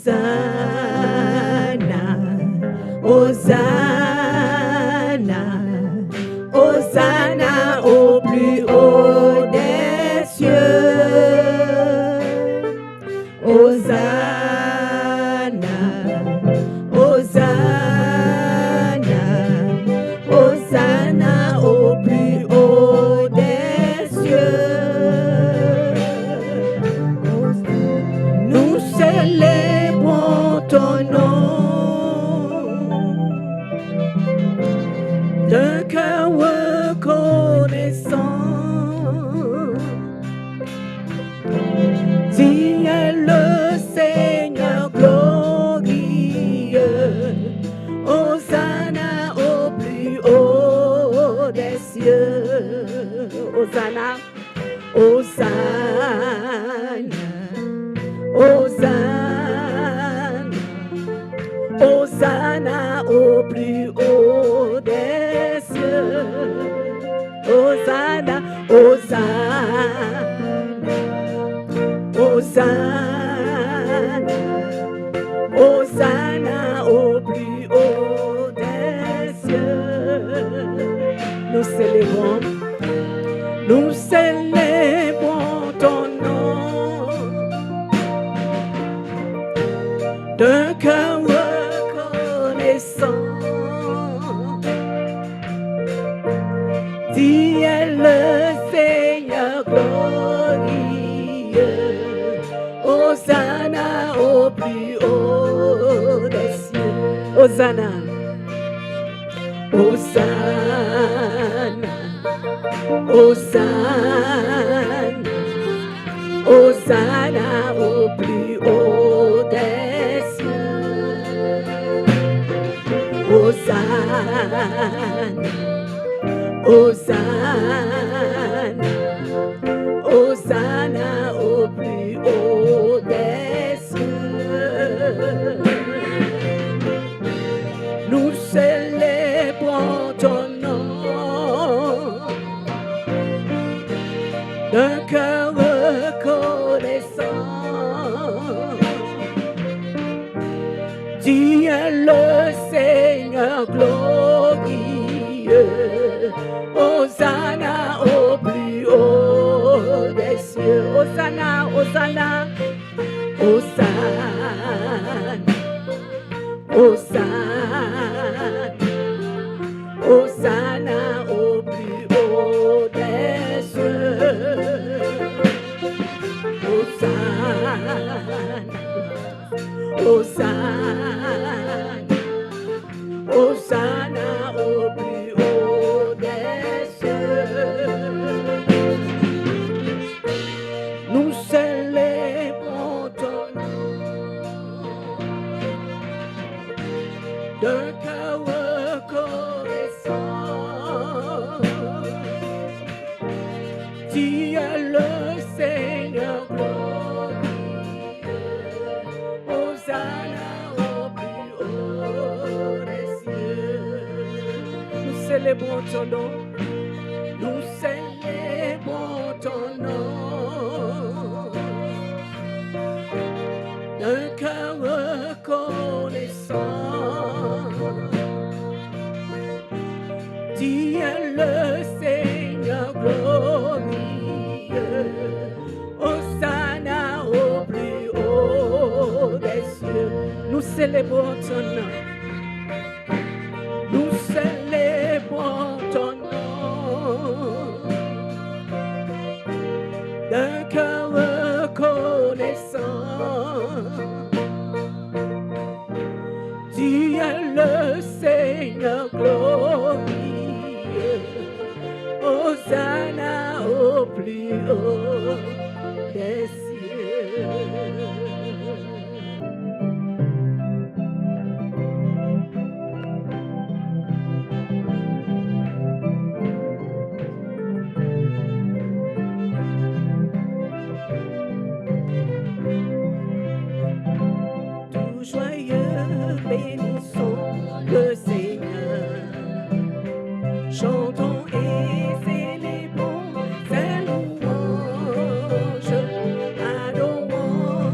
Hosanna, Hosanna au plus haut des cieux. Hosanna, Hosanna, Hosanna au plus haut des cieux. Nous célébrons ton nom d'un cœur reconnaissant. Tu es le Seigneur glorieux. Hosanna au plus haut des cieux. Hosanna, Hosanna, Hosanna, Hosanna au plus haut des cieux. Hosanna, Hosanna, Hosanna, Hosanna au plus haut des cieux. Nous célébrons ton nom d'un cœur reconnaissant. Tu es le Seigneur glorieux. Hosanna au plus haut des cieux. Hosanna, Hosanna, Hosanna, Hosanna au plus haut des cieux. Hosanna, Hosanna, Hosanna au plus haut des cieux. Nous célébrons ton nom d'un cœur reconnaissant. Tu es le Seigneur glorieux. Hosanna au plus haut des cieux. Hosanna, Hosanna, Hosanna, Hosanna, Hosanna au plus haut des cieux. Hosanna, Hosanna, Hosanna au plus haut des cieux. Nous célébrons ton nom d'un cœur reconnaissant. Tu es le Seigneur glorieux. Hosanna au plus haut des cieux. Nous célébrons ton nom. Nous célébrons ton nom d'un cœur reconnaissant. Tu es le Seigneur glorieux. Hosanna au plus haut des cieux. Nous célébrons ton nom. Nous célébrons ton nom d'un cœur reconnaissant. Tu es le Seigneur glorieux. Hosanna au plus haut des cieux. Tout joyeux, bénissons le Seigneur. Chantons et célébrons ses louanges, adorons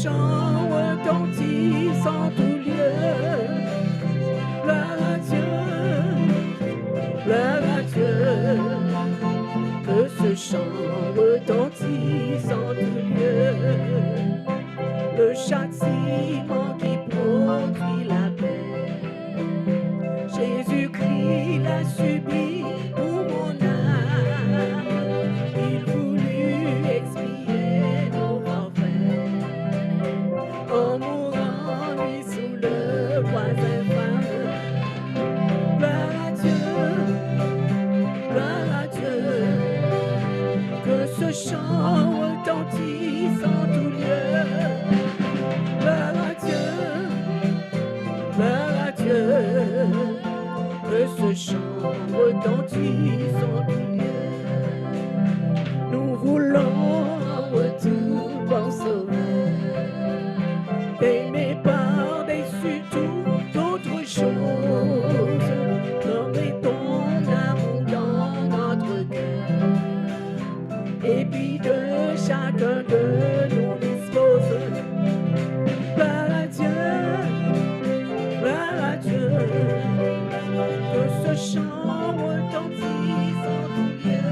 chant retentisse en tout lieu. Gloire à Dieu, gloire à Dieu. Que ce chant retentisse en tout lieu. Le châtiment qui produit la paix. Jésus-Christ l'a subi pour mon âme. Il voulut expier nos forfaits. En mourant lui sous le bois infâme. Gloire à Dieu, gloire à Dieu. Que ce chant retentisse en tout lieu. Gloire à Dieu, gloire à Dieu. Que ce chant retentisse en tout lieu. Nous voulons en retour, bon sauveur, t'aimer par-dessus toute autre chose. Nommer ton amour dans notre cœur. Et puis de chacun de nous dispose. Gloire à Dieu, gloire à Dieu. Que ce chant retentisse en tout lieu.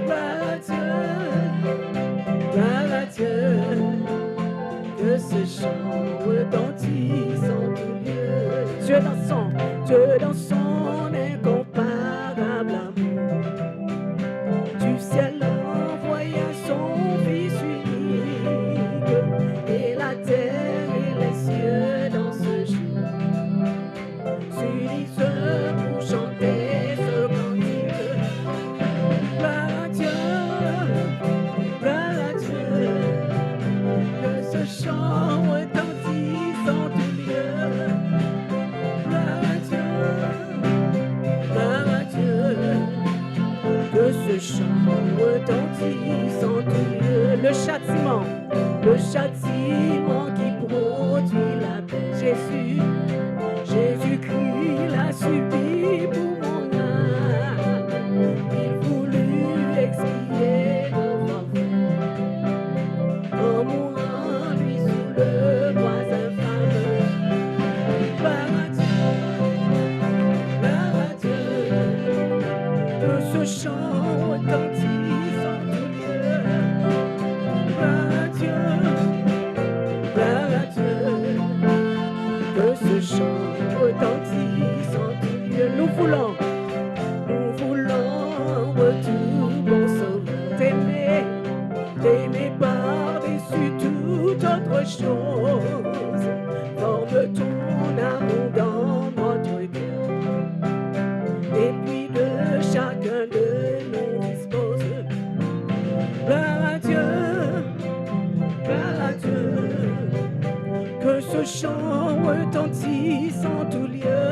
Gloire à Dieu, gloire à Dieu. Que ce chant retentisse en tout lieu. Dieu dans son incomparable amour. Du ciel envoya son Fils unique, et la terre et les cieux dans ce jour s'unissent pour chanter ce cantique. Gloire à Dieu, gloire à Dieu. Que ce chant retentisse en tout lieu. Gloire à Dieu, gloire à Dieu. Que ce chant retentisse en tout lieu. Le châtiment qui produit la paix. Jésus-Christ l'a subi pour mon âme. Il voulut expier nos forfaits. En mourant lui sous le bois infâme. Gloire à Dieu, gloire à Dieu. Que ce chant retentisse en tout lieu. Gloire à Dieu, gloire à Dieu. Que ce chant retentisse en tout lieu. Nous voulons en retour, bon sauveur, t'aimer par-dessus toute autre chose. Forme ton amour dans notre cœur. Et puis de chacun de nous dispose. Gloire à Dieu, gloire à Dieu. Que ce chant retentisse en tout lieu.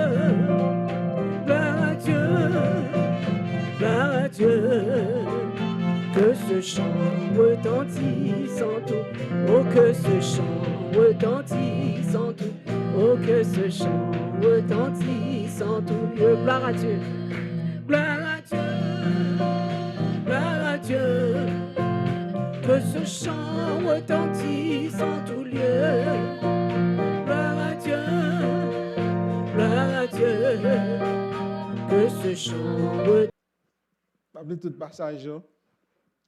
Gloire à Dieu, gloire à Dieu. Que ce chant retentisse en tout. Oh, que ce chant retentisse en tout. Oh, que ce chant retentisse en tout lieu. Gloire à Dieu, gloire à Dieu, gloire à Dieu. Que ce chant retentisse en tout lieu. Gloire à Dieu, gloire à Dieu. Que ce chant retentisse. Pas tout passage.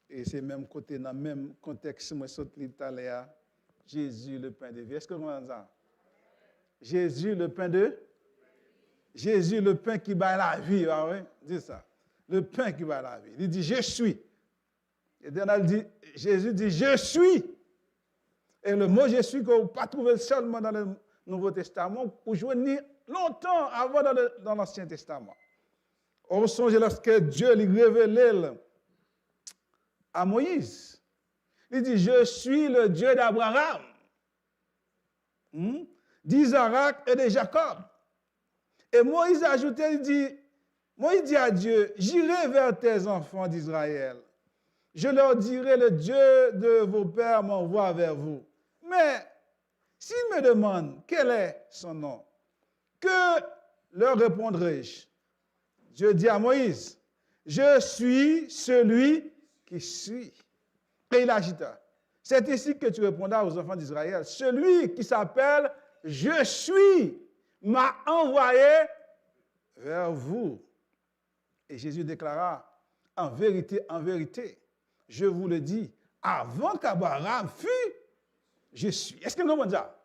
Et c'est même côté, dans le même contexte, moi, je suis tout à l'heure, Jésus, le pain de vie. Est-ce que vous entendez ça? Jésus, le pain de... Jésus, le pain qui bat la vie. Ah oui? Dis ça. Le pain qui bat la vie. Il dit, je suis. Et dit, Jésus dit, je suis. Et le mot je suis, qu'on ne peut pas trouver seulement dans le Nouveau Testament, pour jouer ni longtemps avant dans l'Ancien Testament. On songe lorsque Dieu lui révélait à Moïse. Il dit, je suis le Dieu d'Abraham, d'Isaac et de Jacob. Et Moïse a ajouté, Moïse dit à Dieu, j'irai vers tes enfants d'Israël. Je leur dirai, le Dieu de vos pères m'envoie vers vous. Mais s'ils me demandent quel est son nom, que leur répondrai-je? Dieu dit à Moïse, je suis celui qui suis. Et il agita. C'est ainsi que tu répondras aux enfants d'Israël. Celui qui s'appelle « Je suis » m'a envoyé vers vous. Et Jésus déclara, en vérité, je vous le dis, avant qu'Abraham fût, je suis. Est-ce que vous comprenez ça?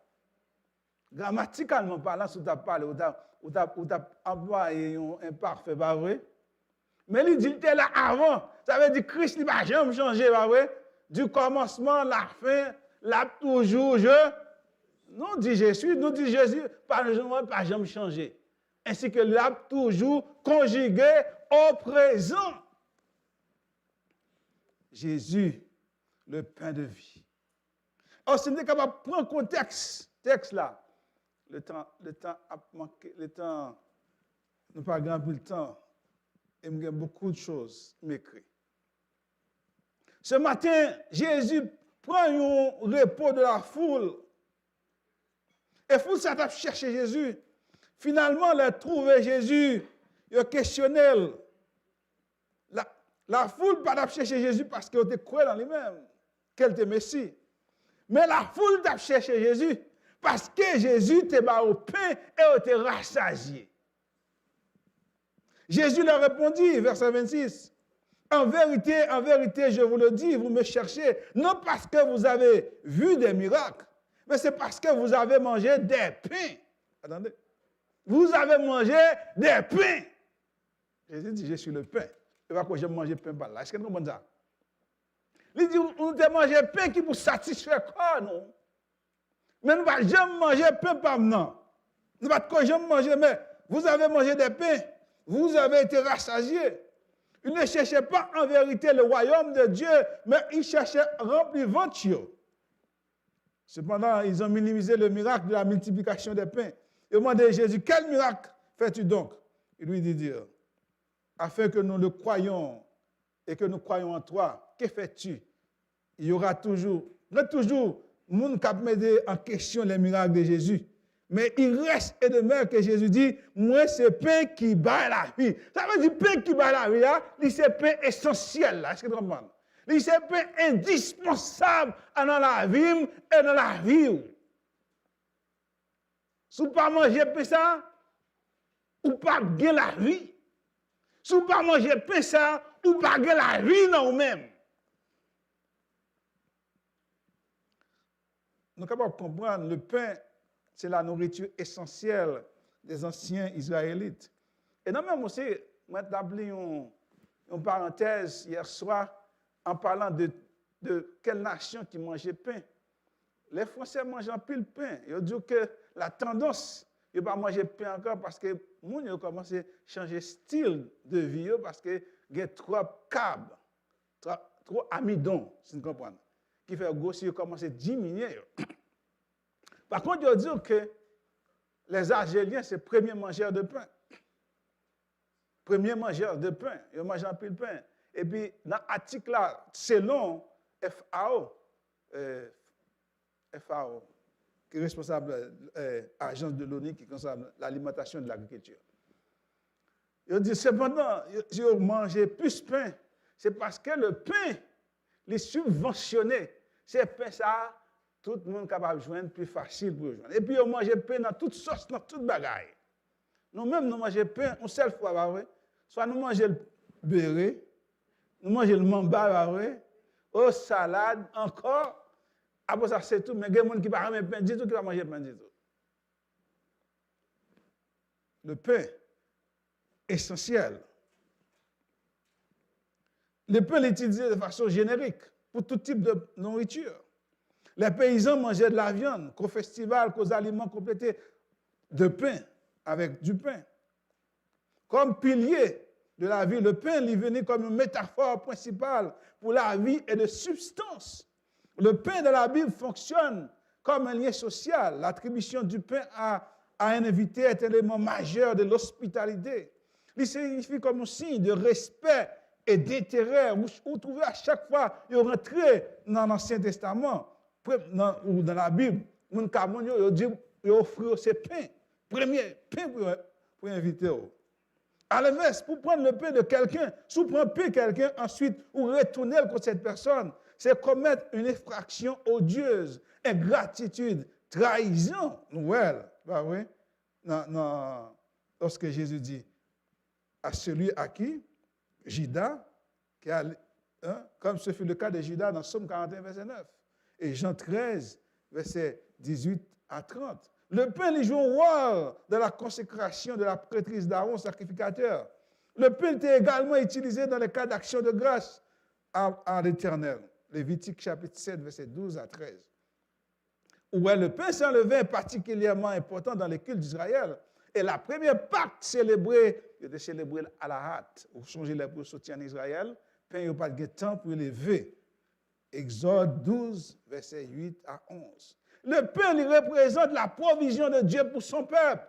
Grammaticalement parlant, si vous avez parlé, vous avez employé un imparfait, pas vrai? Mais il dit qu'il était là avant. Ça veut dire que Christ n'a jamais changé, pas vrai? Du commencement, la fin, là toujours, nous dit je suis, nous dit Jésus, pas jamais changé. Ainsi que là toujours conjugué au présent. Jésus, le pain de vie. Alors, si nous sommes capables de prendre le texte là, le temps a manqué, nous pas grand plus le temps, et il y a beaucoup de choses m'écrit. Ce matin, Jésus prend un repos de la foule. Et la foule s'est cherché Jésus. Finalement, elle a trouvé Jésus, il a questionné. La foule n'a pas cherché Jésus parce qu'elle était cruelle en lui-même, qu'elle était Messie. Mais la foule a cherché Jésus parce que Jésus était au pain et était rassasié. Jésus leur répondit, verset 26, en vérité, je vous le dis, vous me cherchez, non parce que vous avez vu des miracles, mais c'est parce que vous avez mangé des pains. Attendez. Vous avez mangé des pains. Jésus dit, je suis le pain. Et pas que je mange pain par là. Est-ce que vous comprenez ça? Il dit, on a mangé pain qui vous satisfait quoi, non? Mais nous ne pouvons jamais manger pain par maintenant. Nous ne pouvons jamais manger, mais vous avez mangé des pains. Vous avez été rassasiés. Ils ne cherchaient pas en vérité le royaume de Dieu, mais ils cherchaient à remplir ventre. Cependant, ils ont minimisé le miracle de la multiplication des pains. Ils ont demandé à Jésus, quel miracle fais-tu donc? Il lui dit, afin que nous le croyions et que nous croyons en toi, que fais-tu? Il y aura toujours monde qui met en question les miracles de Jésus. Mais il reste et demeure que Jésus dit, moi c'est pain qui bat la vie. Ça veut dire pain qui bat la vie, c'est pain essentiel. Est-ce que tu comprends? C'est pain indispensable dans la vie et dans la vie. Si vous ne pas manger pain ça, ou pas gagner la vie. Si vous ne pas manger pain ça, ou pas gagner la vie dans vous-même. Nous sommes capables de comprendre, le pain, c'est la nourriture essentielle des anciens Israélites. Et non même aussi, moi, j'ai établi une parenthèse hier soir en parlant de quelle nation qui mangeait pain. Les Français mangent un pile pain. Ils disent que la tendance, ils ne pas manger pain encore parce que les gens ont commencé à changer de style de vie parce qu'il y a trop carbs, trop amidon, si vous comprenez, qui fait grossir, commencer à diminuer. Par contre, ils disent que les Algériens, c'est les premiers mangeurs de pain. Premiers mangeurs de pain. Ils mangent un pile pain. Et puis, dans l'article là, selon FAO, qui est responsable agence de l'ONU qui concerne l'alimentation de l'agriculture. Ils disent cependant, si vous mangez plus de pain, c'est parce que le pain, les subventionné, c'est pain ça, tout le monde est capable de joindre plus facile pour joindre. Et puis, on mange pain dans toute sauce, dans toute bagaille. Nous-mêmes, nous mangeons pain une seule fois, pas vrai? Soit nous mangeons le béret, nous mangeons le mamba, pas vrai? Au salade, encore. Après ça, c'est tout. Mais il y a des gens qui ne peuvent pas pain du tout, qui va manger pain du tout. Le pain, essentiel. Le pain est utilisé de façon générique pour tout type de nourriture. Les paysans mangeaient de la viande, qu'au festival, qu'aux aliments complétés de pain, avec du pain. Comme pilier de la vie, le pain lui venait comme une métaphore principale pour la vie et de substance. Le pain de la Bible fonctionne comme un lien social. L'attribution du pain à un invité est un élément majeur de l'hospitalité. Il signifie comme un signe de respect et d'intérêt. Vous trouvez à chaque fois, vous rentrez dans l'Ancien Testament, ou dans la Bible, ils offrent ces pains. Premier pain pour inviter. À l'inverse, pour prendre le pain de quelqu'un, si vous prenez le pain de quelqu'un, ensuite, vous retournez contre cette personne. c'est commettre une infraction odieuse, ingratitude, trahison. Well, bah oui. Non, lorsque Jésus dit à celui à qui Judas, comme ce fut le cas de Judas dans Somme 41, verset 9, et Jean 13, verset 18 à 30. Le pain, il joue un rôle dans la consécration de la prêtrise d'Aaron, sacrificateur. Le pain était également utilisé dans les cas d'action de grâce à l'Éternel. Lévitique chapitre 7, verset 12 à 13. Où le pain sans levain est particulièrement important dans les cultes d'Israël. Et la première Pâque célébrée, il était célébrée à la hâte. Vous songez les pour sortir en Israël, pain, il n'y a pas de temps pour lever. Exode 12, verset 8 à 11. Le pain, il représente la provision de Dieu pour son peuple.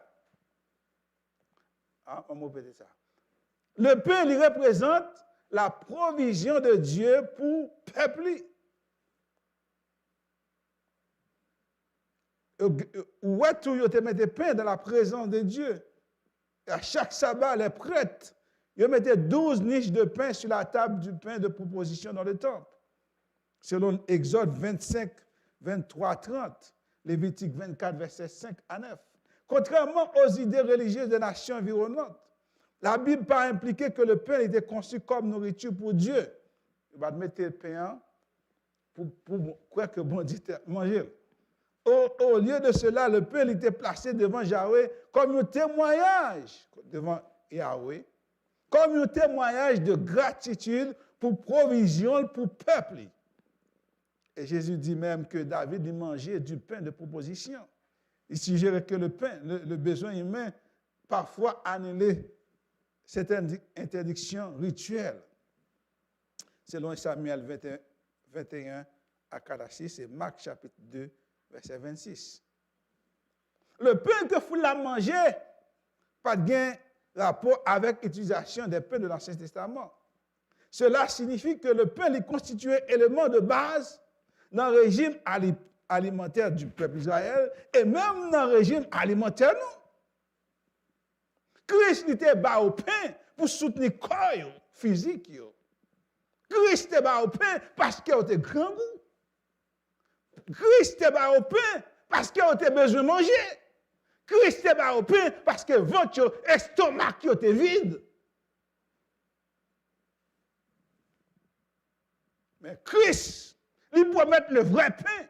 Ah, on m'a répété ça. Le pain, il représente la provision de Dieu pour le peuple. Où est-ce que tu mets pain dans la présence de Dieu? Et à chaque sabbat, les prêtres, ils mettaient 12 niches de pain sur la table du pain de proposition dans le temple. Selon Exode 25, 23, 30, Lévitique 24, versets 5 à 9. Contrairement aux idées religieuses des nations environnantes, la Bible n'a pas impliqué que le pain était conçu comme nourriture pour Dieu. Il va mettre le pain pour croire que bon Dieu manger. Au lieu de cela, le pain était placé devant Yahweh comme un témoignage devant Yahweh, comme un témoignage de gratitude pour provision pour le peuple. Et Jésus dit même que David lui mangeait du pain de proposition. Il suggérait que le pain, le besoin humain, parfois annulait cette interdiction rituelle. Selon Samuel 21 à 46 et Marc chapitre 2, verset 26. Le pain que vous la mangez, pas de rapport avec l'utilisation des pains de l'Ancien Testament. Cela signifie que le pain est constitué élément de base dans le régime alimentaire du peuple d'Israël et même dans le régime alimentaire non. Christ était bas au pain pour soutenir le corps physique. Christ était bas au pain parce qu'il était grand goût. Christ était bas au pain parce qu'il était besoin de manger. Christ était bas au pain parce que votre estomac était vide. Mais Christ, il promet le vrai pain.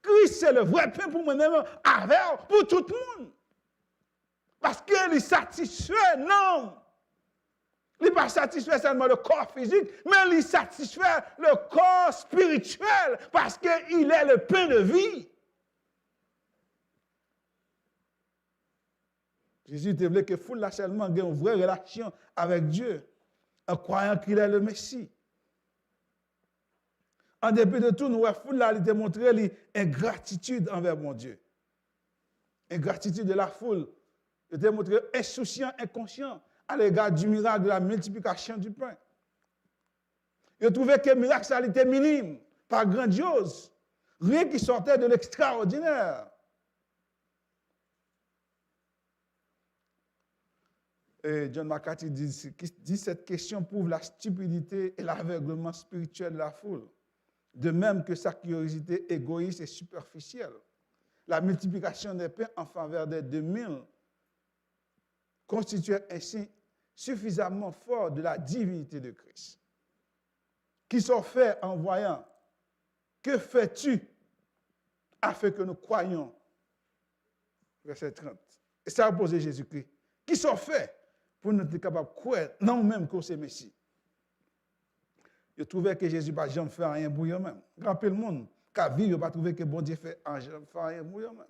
Christ, c'est le vrai pain pour moi-même, avec, pour tout le monde. Parce qu'il satisfait, non. Il n'est pas satisfait seulement le corps physique, mais il satisfait le corps spirituel parce qu'il est le pain de vie. Jésus voulait que foule là seulement ait une vraie relation avec Dieu en croyant qu'il est le Messie. En dépit de tout, nous voyons foule là, il démontré l'ingratitude envers mon Dieu. Ingratitude de la foule. Il démontré insouciant, inconscient à l'égard du miracle de la multiplication du pain. Il trouvait que le miracle, ça était minime, pas grandiose. Rien qui sortait de l'extraordinaire. Et John McCarthy dit cette question prouve la stupidité et l'aveuglement spirituel de la foule, de même que sa curiosité égoïste et superficielle. La multiplication des pains en faveur des 2000 constituait ainsi suffisamment fort de la divinité de Christ, qui sont faits en voyant « Que fais-tu afin que nous croyions » verset 30. Et ça a posé Jésus-Christ. Qui sont faits pour nous être capables de croire, non même que c'est Messie. Je trouvais que Jésus n'a jamais fait rien pour eux-mêmes. Grand peu le monde qui a vécu, il n'a pas trouvé que bon Dieu fait rien pour eux-mêmes.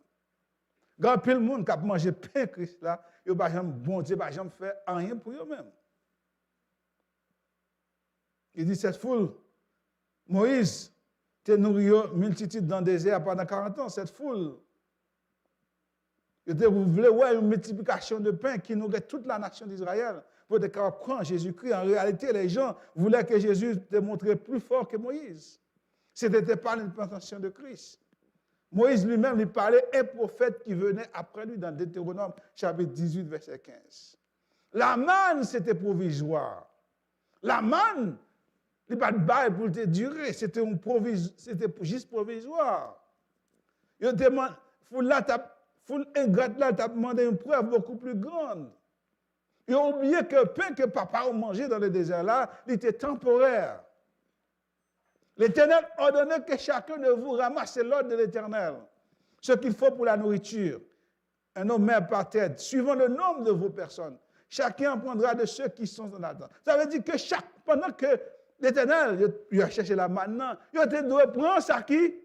Grand peu le monde qui a mangé pain Christ là, bon Dieu n'a jamais fait rien pour eux-mêmes. Il dit cette foule, Moïse, tu as nourri une multitude dans le désert pendant 40 ans. Cette foule, vous voulez voir une multiplication de pain qui nourrit toute la nation d'Israël pour être capable de croire en Jésus-Christ. En réalité, les gens voulaient que Jésus démontre plus fort que Moïse. Ce n'était pas l'implantation de Christ. Moïse lui-même lui parlait un prophète qui venait après lui dans Deutéronome chapitre 18, verset 15. La manne, c'était provisoire. La manne, Il n'y a pas de bail pour te durer. C'était juste provisoire. Il demande, foule ingrate là, t'a demandé une preuve beaucoup plus grande. Ils ont oublié que le pain que papa a mangé dans le désert là, il était temporaire. L'Éternel ordonnait que chacun de vous ramasse l'ordre de l'Éternel. Ce qu'il faut pour la nourriture. Un homme mère par tête, suivant le nombre de vos personnes. Chacun en prendra de ceux qui sont en attente. Ça veut dire que pendant que l'Éternel, il a cherché là maintenant, il doit prendre ça qui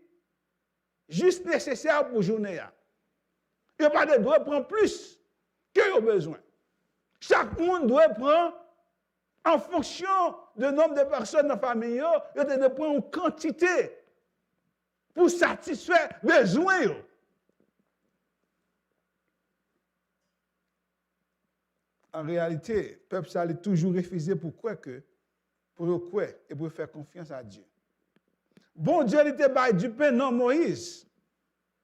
juste nécessaire pour la journée. Il doit prendre plus qu'il a besoin. Chaque monde doit prendre en fonction du nombre de personnes dans la famille, il doit prendre une quantité pour satisfaire les besoins. En réalité, le peuple allait toujours refuser pour croire et pour faire confiance à Dieu. Bon Dieu, il était bail du pain, non Moïse.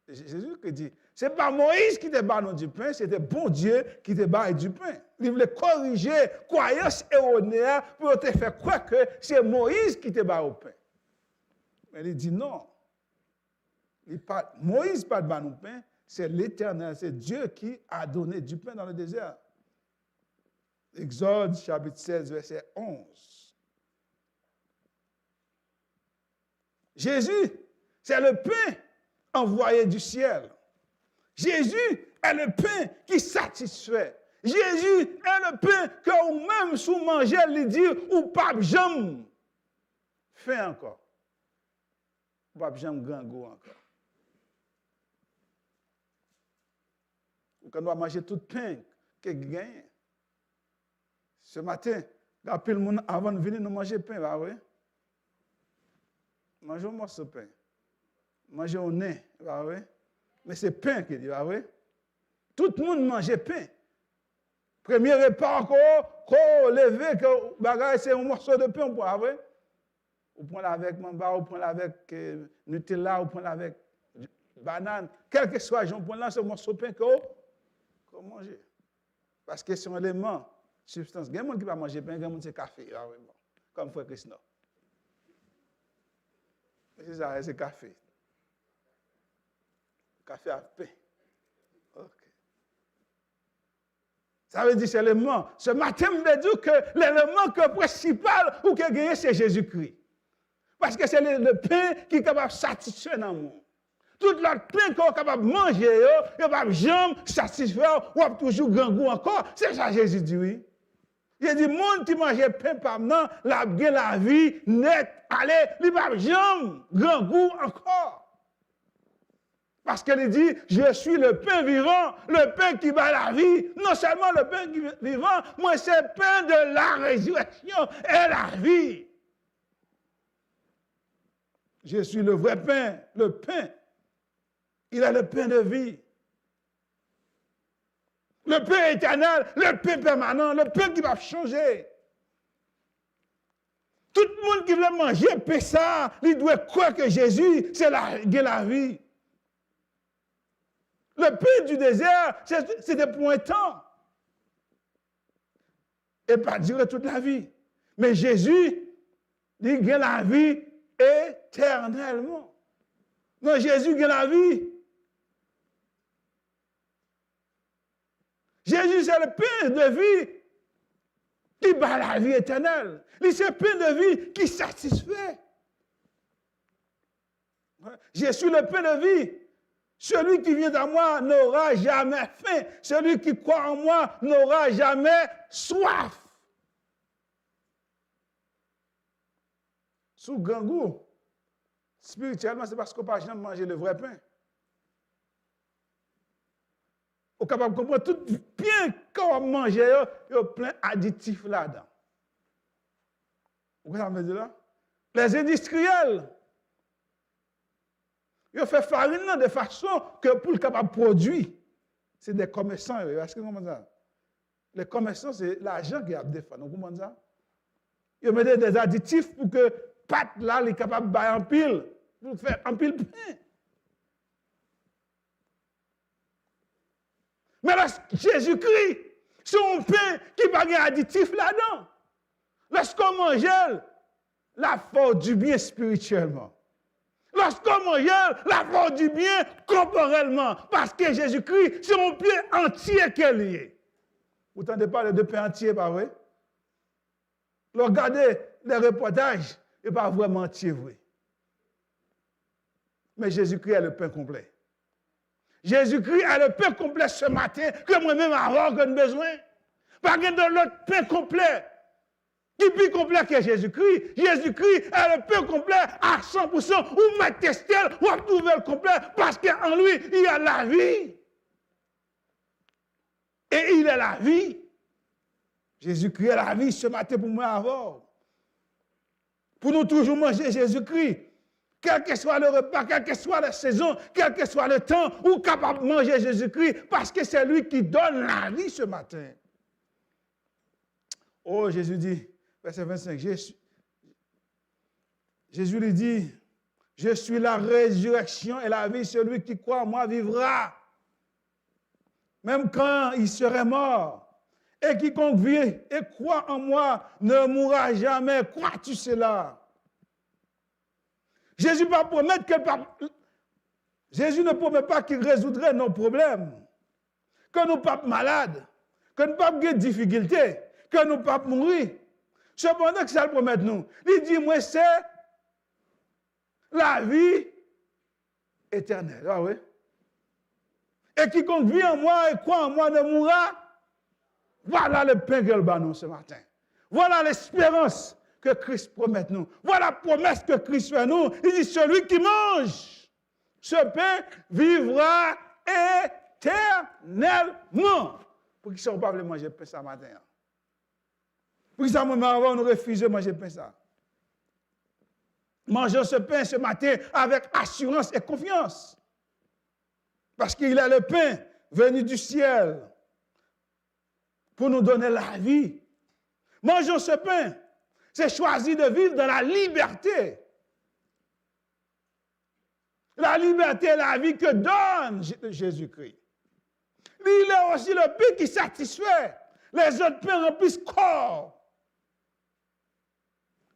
Jésus qui dit, ce n'est pas Moïse qui te bail du pain, c'était bon Dieu qui te bail du pain. Il voulait corriger croyance erronée pour te faire croire que c'est Moïse qui te bail au pain. Mais il dit non. Moïse pas de bail au pain, c'est l'Éternel, c'est Dieu qui a donné du pain dans le désert. Exode chapitre 16, verset 11. Jésus, c'est le pain envoyé du ciel. Jésus est le pain qui satisfait. Jésus est le pain que vous-même sous manger, lui dire, ou pas jamais. Fait encore. Ou pas jamais grand goût encore. Ou qu'on doit manger tout pain que gagne. Ce matin, avant de venir nous manger pain, bah oui. Mangeons un morceau de pain. Mangeons au nez, bah oui. Mais c'est pain qui dit, bah oui. Tout le monde mange pain. Premier repas encore, qu'on levé, que bagaille c'est un morceau de pain, bah oui. Ou prend avec mamba, ou prend avec Nutella, ou prend avec banane. Quel que soit, j'en prends là ce morceau de pain qu'on mange. Parce que c'est un élément. Substance. Il y a des gens qui ne mangent pas pain, il y a des gens qui café. Ah, oui, bon. Comme frère Christophe. C'est ça, c'est café. Café à pain. OK. Ça veut dire que c'est l'élément. Ce matin, je veux dire que l'élément principal ou que gagner, c'est Jésus-Christ. Parce que c'est le pain qui est capable de satisfaire dans le monde. Tout l'autre pain qu'on est capable de manger, il ne va pas jamais satisfaire ou toujours grand goût encore. C'est ça Jésus dit, oui. Il dit, monde qui mange pain par maintenant, la vie nette, allez, il va jamais grand goût encore. Parce qu'elle dit, je suis le pain vivant, le pain qui bat la vie. Non seulement le pain vivant, mais c'est le pain de la résurrection et la vie. Je suis le vrai pain, le pain. Il a le pain de vie. Le pain éternel, le pain permanent, le pain qui va changer. Tout le monde qui veut manger pain ça, il doit croire que Jésus, c'est la vie. Le pain du désert, c'était pour un temps. Et pas durer toute la vie. Mais Jésus, il gagne la vie éternellement. Non, Jésus gagne la vie. Jésus, c'est le pain de vie qui bat la vie éternelle. C'est le pain de vie qui satisfait. Je suis le pain de vie. Celui qui vient à moi n'aura jamais faim. Celui qui croit en moi n'aura jamais soif. Sous grand goût, spirituellement, c'est parce qu'on n'a pas jamais mangé le vrai pain. On est capable de comprendre tout bien qu'on mange, il y a plein d'additifs là-dedans. Vous comprenez ce que je veux dire là? Les industriels, ils ont fait farine de façon que pour le capable de produire, c'est des commerçants. Est-ce que vous comprenez ça? Les commerçants, c'est l'argent qui a défendu. Vous comprenez ça? Ils mettent des additifs pour que pâte là, il est capable de bailler en pile, pour faire en pile pain. Mais là, Jésus-Christ, c'est un pain qui n'a pas d'additif là-dedans. Lorsqu'on mange, la force du bien spirituellement. Lorsqu'on mange, la force du bien corporellement. Parce que Jésus-Christ, c'est mon pied entier qui est lié. Vous n'entendez pas de pain entier, pas vrai? Regardez les reportages, et pas vraiment entier, vrai. Mais Jésus-Christ est le pain complet. Jésus-Christ est le pain complet ce matin que moi-même avoir besoin. Pas de l'autre pain complet. Qui est plus complet que Jésus-Christ? Jésus-Christ est le pain complet à 100%. Ou mettez tel, ou trouver le complet parce qu'en lui, il y a la vie. Et il est la vie. Jésus-Christ est la vie ce matin pour moi avoir. Pour nous toujours manger Jésus-Christ. Quel que soit le repas, quelle que soit la saison, quel que soit le temps, ou capable de manger Jésus-Christ, parce que c'est lui qui donne la vie ce matin. Oh, Jésus dit, verset 25, Jésus lui dit, je suis la résurrection et la vie, celui qui croit en moi vivra. Même quand il serait mort. Et quiconque vit et croit en moi ne mourra jamais. Crois-tu cela? Jésus ne promet pas qu'il résoudrait nos problèmes. Que nous ne sommes pas malades, que nous ne sommes pas de difficultés, que nous ne sommes pas mourir. Cependant que ça le promet nous. Il dit, moi, c'est la vie éternelle. Ah oui? Et quiconque vit en moi et croit en moi ne mourra. Voilà le pain que le banon ce matin. Voilà l'espérance que Christ promet nous. Voilà la promesse que Christ fait nous. Il dit, celui qui mange ce pain vivra éternellement. Pour qui ne sont pas venus manger pain ce matin? Pour qui ça nous refuse de manger pain ça? Mangeons ce pain ce matin avec assurance et confiance. Parce qu'il est le pain venu du ciel pour nous donner la vie. Mangeons ce pain. C'est choisir de vivre dans la liberté. La liberté et la vie que donne Jésus-Christ. Il est aussi le pain qui satisfait. Les autres pains remplissent corps.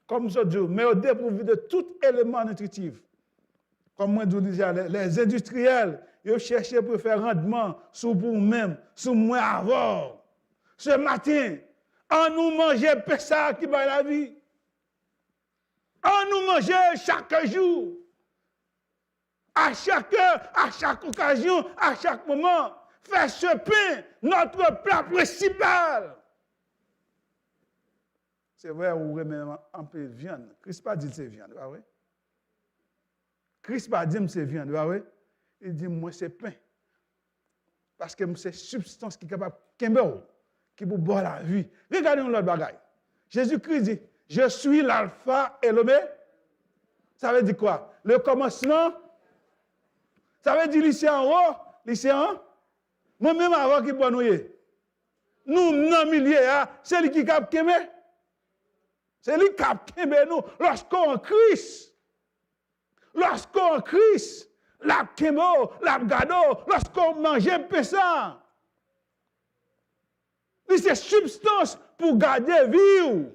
Comme je dis, mais au dépourvu de tout élément nutritif. Comme moi je disais, les industriels, ils cherchent pour faire rendement sur vous-même, sur moi avant. Ce matin, on nous mangeait ça qui va la vie. On nous mangeait chaque jour. À chaque occasion, à chaque moment. Faire ce pain notre plat principal. C'est vrai, on remet un peu de viande. Christ pas dit que c'est viande, pas vrai? Christ pas dit que c'est viande, pas vrai? Il dit, moi, c'est pain. Parce que c'est substance qui est capable de qui peut boire la vie. Regardez l'autre bagaille. Jésus-Christ dit, je suis l'alpha et l'oméga. Ça veut dire quoi? Le commencement. Ça veut dire lycée en haut, lycée en haut. Moi-même avant qui boit nous. Nous, non milliers, c'est lui qui cap kembe. C'est lui qui cap kembe nous. Lorsqu'on Christ, la kembo, la gado, lorsqu'on mange ça. C'est substance pour garder vie.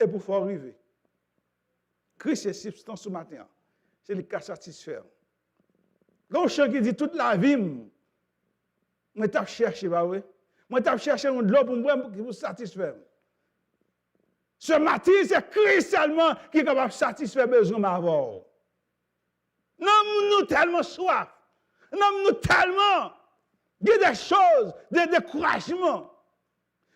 Et pour faire arriver. Christ est substance ce matin. C'est lui qui a satisfait. Quand chant qui dit toute la vie, moi t'ai cherché, bah oui. Moi t'ai cherché de l'eau pour moi qui vous satisfaire. Ce matin, c'est Christ seulement qui est capable de satisfaire besoin m'avoir. Nous tellement soif. Nous tellement il y a des choses, des découragements.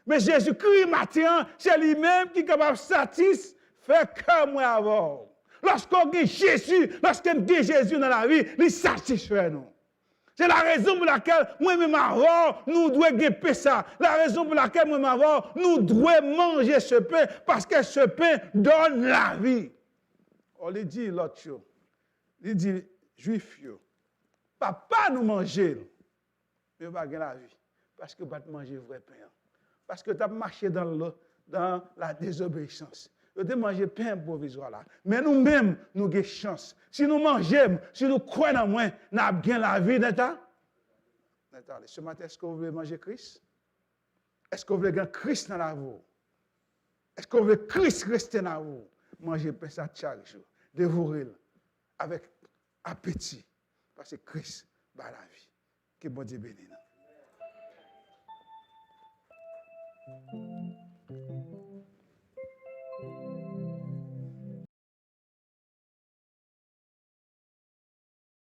Mais Jésus-Christ, matin, c'est lui-même qui est capable de satisfaire comme moi avoir. Lorsqu'on dit Jésus, lorsqu'on dit Jésus dans la vie, il satisfait nous. C'est la raison pour laquelle moi-même avant, nous devons guéper ça. La raison pour laquelle moi-même avant, nous devons manger ce pain, parce que ce pain donne la vie. On lui dit l'autre chose. Il dit, juif, papa nous manger. Mais on va gagner la vie. Parce que tu vas manger vrai pain. Parce que tu as marché dans la désobéissance. Tu as mangé pain provisoire là. Mais nous-mêmes, nous avons chance. Si nous mangeons, si nous croyons en moi, nous avons gagné la vie. Ce matin, est-ce que vous voulez manger Christ? Est-ce que vous voulez gagner Christ dans la vie? Est-ce qu'on veut Christ rester dans vous? Mangez pain ça chaque jour. Dévorez-le avec appétit. Parce que Christ va la vie. Que bon Dieu bénisse.